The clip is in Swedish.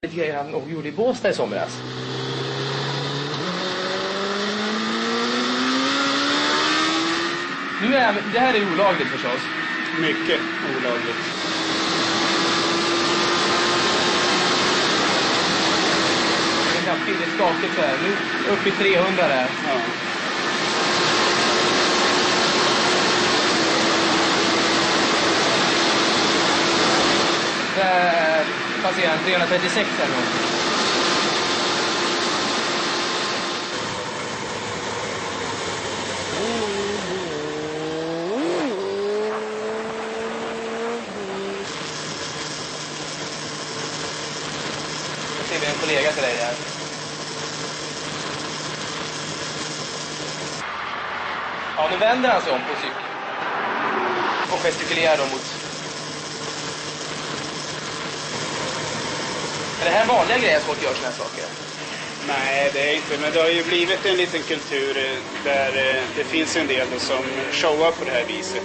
Lite grejer han nog gjorde i Båstad i somras. Nu är det här är olagligt förstås. Mycket olagligt. Det är ganska billigt skakigt här. Nu upp i 300 där. Ja. Där passerar 336 här nu. Jag ser vi en kollega till dig där. Ja, nu vänder han sig om på cykeln. Och gestikulerar då mot... Är det här vanliga grejer att folk gör såna här saker? Nej, det är inte. Men det har ju blivit en liten kultur där det finns en del som showar på det här viset.